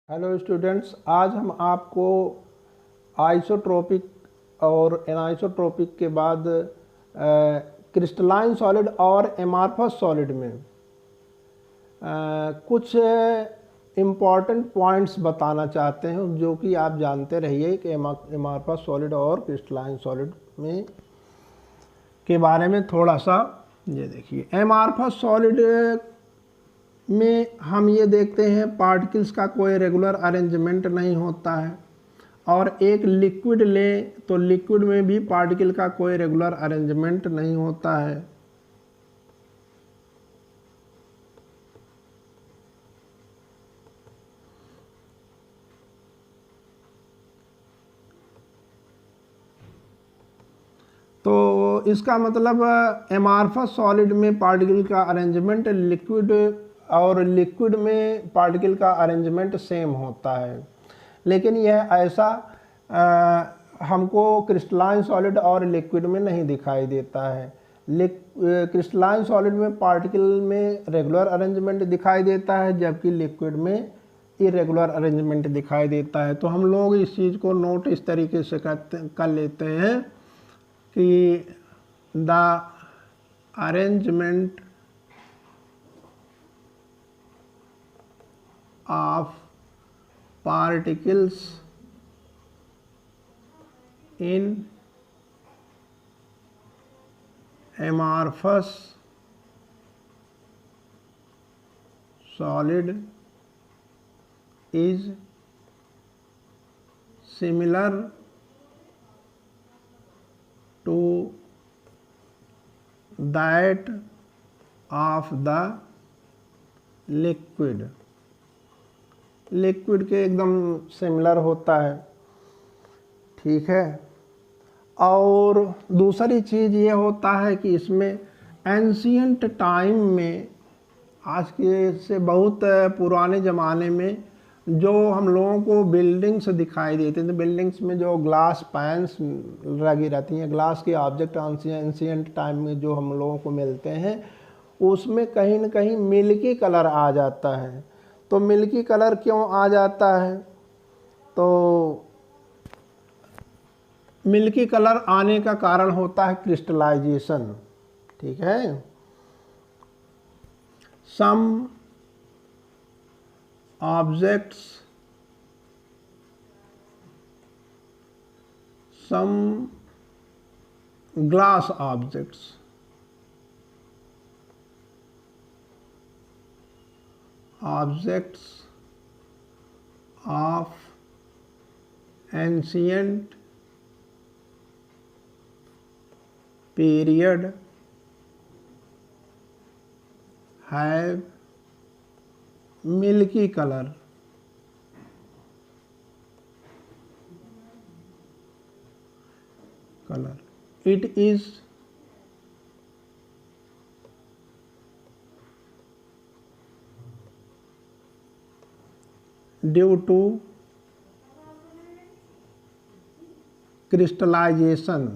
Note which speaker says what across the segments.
Speaker 1: Hello students, आज हम आपको आइसोट्रोपिक और एनाइसोट्रोपिक के बाद क्रिस्टलाइन सॉलिड और एमार्फस सॉलिड में कुछ इम्पॉर्टेंट पॉइंट्स बताना चाहते हैं जो कि आप जानते रहिए कि एमार्फस सॉलिड और क्रिस्टलाइन सॉलिड में के बारे में थोड़ा सा। ये देखिए, एमार्फस सॉलिड में हम ये देखते हैं पार्टिकल्स का कोई रेगुलर अरेंजमेंट नहीं होता है, और एक लिक्विड लें तो लिक्विड में भी पार्टिकल का कोई रेगुलर अरेंजमेंट नहीं होता है। तो इसका मतलब एमार्फस सॉलिड में पार्टिकल का अरेंजमेंट लिक्विड और लिक्विड में पार्टिकल का अरेंजमेंट सेम होता है, लेकिन यह ऐसा हमको क्रिस्टलाइन सॉलिड और लिक्विड में नहीं दिखाई देता है। क्रिस्टलाइन सॉलिड में पार्टिकल में रेगुलर अरेंजमेंट दिखाई देता है, जबकि लिक्विड में इरेगुलर अरेंजमेंट दिखाई देता है। तो हम लोग इस चीज़ को नोट इस तरीके से कर लेते हैं कि the arrangement of particles in amorphous solid is similar to that of the liquid। Liquid के एकदम सिमिलर होता है, ठीक है। और दूसरी चीज़ ये होता है कि इसमें एंशियंट टाइम में, आज के से बहुत पुराने ज़माने में जो हम लोगों को बिल्डिंग्स दिखाई देते थे, बिल्डिंग्स में जो ग्लास पैन्स लगी रहती हैं, ग्लास के ऑब्जेक्ट एंशियंट टाइम में जो हम लोगों को मिलते हैं, उसमें कहीं न कहीं मिल्की कलर आ जाता है। तो मिल्की कलर क्यों आ जाता है? तो मिल्की कलर आने का कारण होता है क्रिस्टलाइजेशन, ठीक है। Some objects, some glass objects of ancient period have milky color। It is due to crystallization।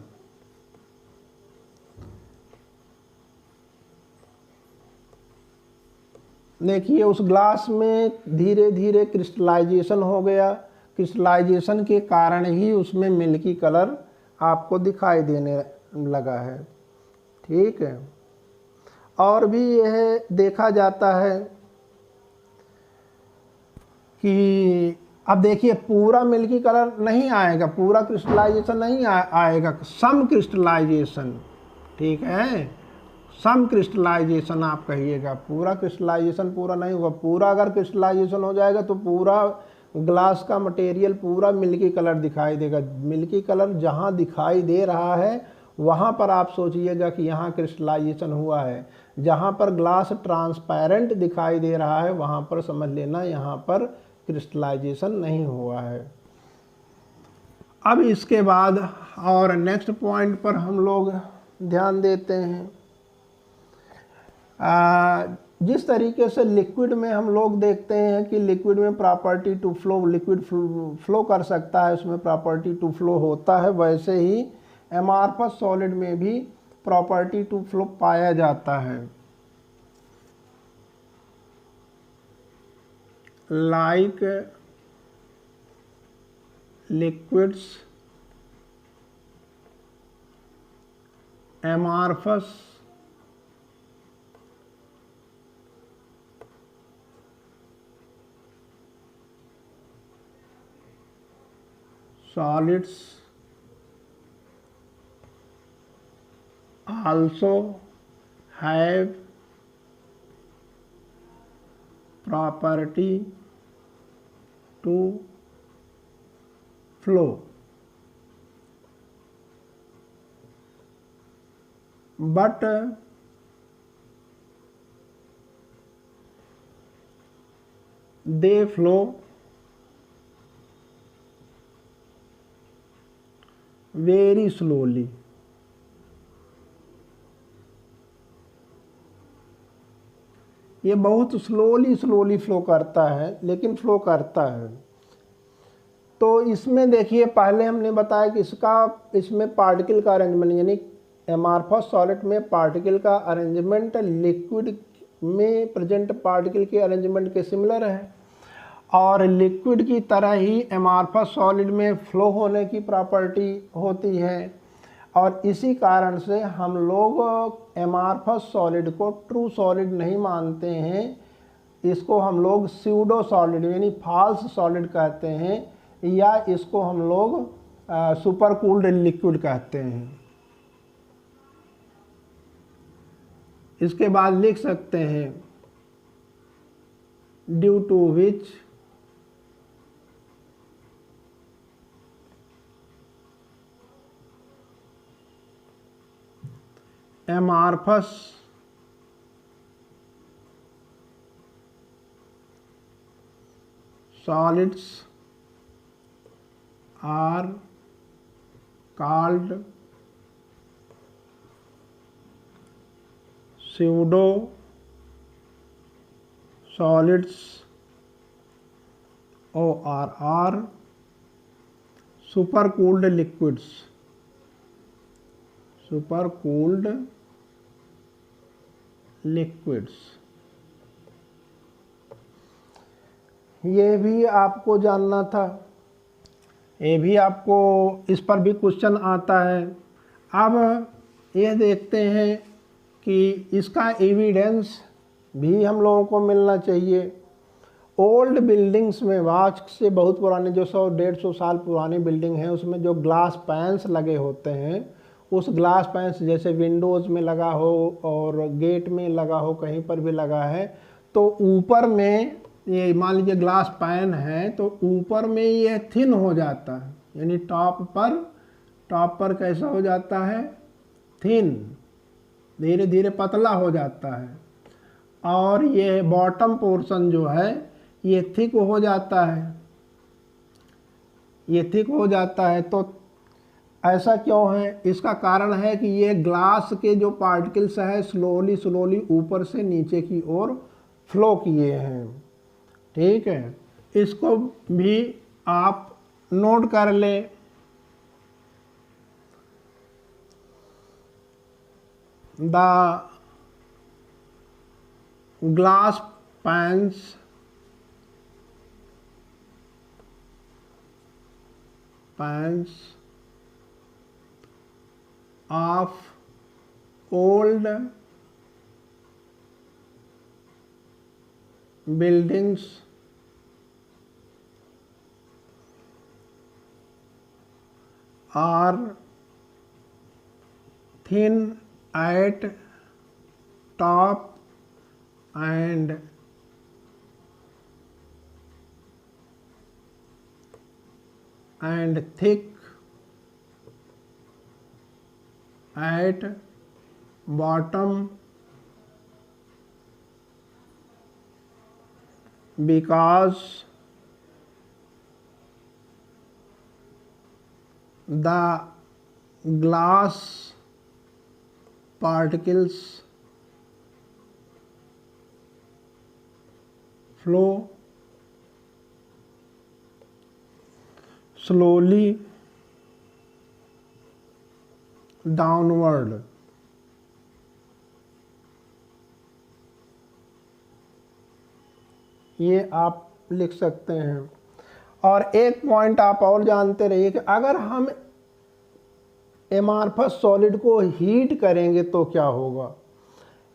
Speaker 1: देखिए, उस ग्लास में धीरे धीरे क्रिस्टलाइजेशन हो गया, क्रिस्टलाइजेशन के कारण ही उसमें मिल्की कलर आपको दिखाई देने लगा है, ठीक है। और भी यह देखा जाता है कि अब देखिए, पूरा मिल्की कलर नहीं आएगा, पूरा क्रिस्टलाइजेशन नहीं आएगा, सम क्रिस्टलाइजेशन, ठीक है। सम क्रिस्टलाइजेशन आप कहिएगा, पूरा क्रिस्टलाइजेशन पूरा नहीं होगा। पूरा अगर क्रिस्टलाइजेशन हो जाएगा तो पूरा ग्लास का मटेरियल पूरा मिल्की कलर दिखाई देगा। मिल्की कलर जहाँ दिखाई दे रहा है वहाँ पर आप सोचिएगा कि यहाँ क्रिस्टलाइजेशन हुआ है। जहाँ पर ग्लास ट्रांसपेरेंट दिखाई दे रहा है वहाँ पर समझ लेना यहाँ पर क्रिस्टलाइजेशन नहीं हुआ है। अब इसके बाद और नेक्स्ट पॉइंट पर हम लोग ध्यान देते हैं। जिस तरीके से लिक्विड में हम लोग देखते हैं कि लिक्विड में property to flow, liquid flow कर सकता है, उसमें प्रॉपर्टी टू फ्लो होता है, वैसे ही एमार्फस सॉलिड में भी प्रॉपर्टी टू फ्लो पाया जाता है। like liquids amorphous solids also have property to flow, but they flow very slowly. ये बहुत स्लोली फ्लो करता है, लेकिन फ्लो करता है। तो इसमें देखिए, पहले हमने बताया कि इसमें पार्टिकल का अरेंजमेंट, यानी एमार्फस सॉलिड में पार्टिकल का अरेंजमेंट लिक्विड में प्रेजेंट पार्टिकल के अरेंजमेंट के सिमिलर है, और लिक्विड की तरह ही एमार्फस सॉलिड में फ्लो होने की प्रॉपर्टी होती है। और इसी कारण से हम लोग एमार्फस सॉलिड को ट्रू सॉलिड नहीं मानते हैं, इसको हम लोग स्यूडो सॉलिड यानी फॉल्स सॉलिड कहते हैं, या इसको हम लोग सुपर कूल्ड लिक्विड कहते हैं। इसके बाद लिख सकते हैं due to which amorphous solids are called pseudo solids or supercooled liquids, supercooled liquids. ये भी आपको जानना था, ये भी आपको, इस पर भी क्वेश्चन आता है। अब ये देखते हैं कि इसका एविडेंस भी हम लोगों को मिलना चाहिए। ओल्ड बिल्डिंग्स में, आज से बहुत पुराने जो 100-150 साल पुरानी बिल्डिंग है, उसमें जो ग्लास पैन्स लगे होते हैं, उस ग्लास पैंस जैसे विंडोज़ में लगा हो और गेट में लगा हो, कहीं पर भी लगा है, तो ऊपर में ये मान लीजिए ग्लास पैन है, तो ऊपर में ये थिन हो जाता है, यानी टॉप पर कैसा हो जाता है, थिन, धीरे धीरे पतला हो जाता है, और ये बॉटम पोर्शन जो है ये थिक हो जाता है, ये थिक हो जाता है। तो ऐसा क्यों है? इसका कारण है कि ये ग्लास के जो पार्टिकल्स हैं स्लोली ऊपर से नीचे की ओर फ्लो किए हैं। ठीक है, इसको भी आप नोट कर ले। The glass pans of old buildings are thin at top and thick at bottom because the glass particles flow slowly downward. ये आप लिख सकते हैं। और एक पॉइंट आप और जानते रहिए कि अगर हम एमार्फस सॉलिड को हीट करेंगे तो क्या होगा।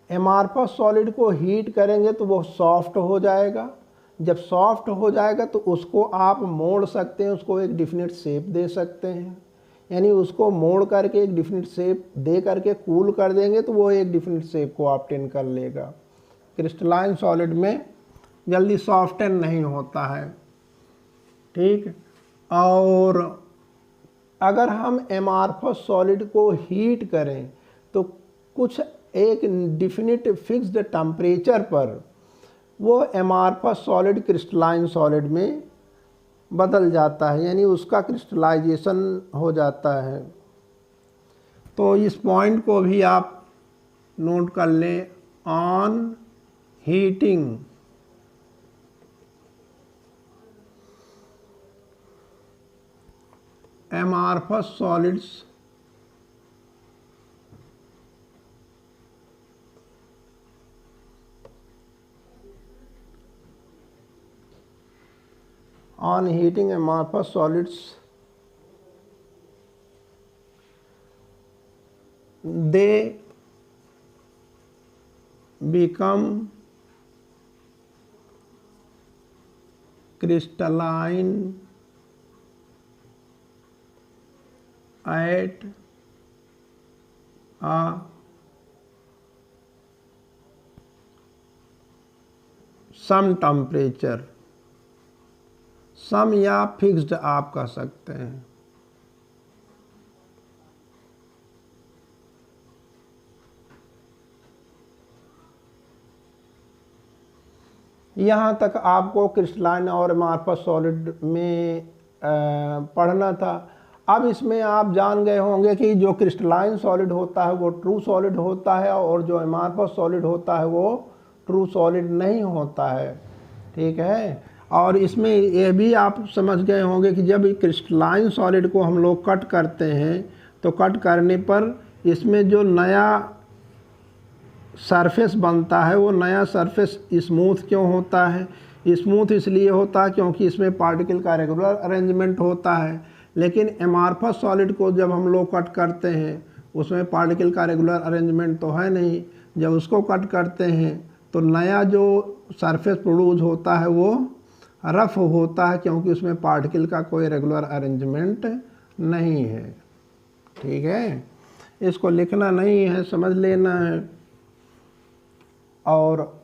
Speaker 1: एमार्फस सॉलिड को हीट करेंगे तो वो सॉफ्ट हो जाएगा। जब सॉफ्ट हो जाएगा तो उसको आप मोड़ सकते हैं, उसको एक डिफिनिट शेप दे सकते हैं। यानी उसको मोड़ करके एक डिफिनिट शेप दे करके कूल कर देंगे तो वो एक डिफिनिट शेप को ऑब्टेन कर लेगा। क्रिस्टलाइन सॉलिड में जल्दी सॉफ्टन नहीं होता है, ठीक। और अगर हम एमार्फस सॉलिड को हीट करें तो कुछ एक डिफिनिट फिक्स्ड टेम्परेचर पर वो एमार्फस सॉलिड क्रिस्टलाइन सॉलिड में बदल जाता है, यानी उसका क्रिस्टलाइजेशन हो जाता है। तो इस पॉइंट को भी आप नोट कर लें। On heating amorphous solids on heating amorphous solids, they become crystalline at a some temperature, सम या फिक्स्ड आप कह सकते हैं। यहाँ तक आपको क्रिस्टलाइन और एमार्फस सॉलिड में पढ़ना था। अब इसमें आप जान गए होंगे कि जो क्रिस्टलाइन सॉलिड होता है वो ट्रू सॉलिड होता है और जो एमार्फस सॉलिड होता है वो ट्रू सॉलिड नहीं होता है, ठीक है। और इसमें यह भी आप समझ गए होंगे कि जब क्रिस्टलाइन सॉलिड को हम लोग कट करते हैं तो कट करने पर इसमें जो नया सरफेस बनता है वो नया सरफेस स्मूथ क्यों होता है। स्मूथ इसलिए होता है क्योंकि इसमें पार्टिकल का रेगुलर अरेंजमेंट होता है। लेकिन एमार्फस सॉलिड को जब हम लोग कट करते हैं उसमें पार्टिकल का रेगुलर अरेंजमेंट तो है नहीं। जब उसको कट करते हैं तो नया जो सरफेस प्रोड्यूस होता है वो रफ होता है क्योंकि उसमें पार्टिकल का कोई रेगुलर अरेंजमेंट नहीं है, ठीक है। इसको लिखना नहीं है, समझ लेना है। और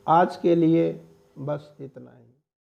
Speaker 1: आज के लिए बस इतना ही।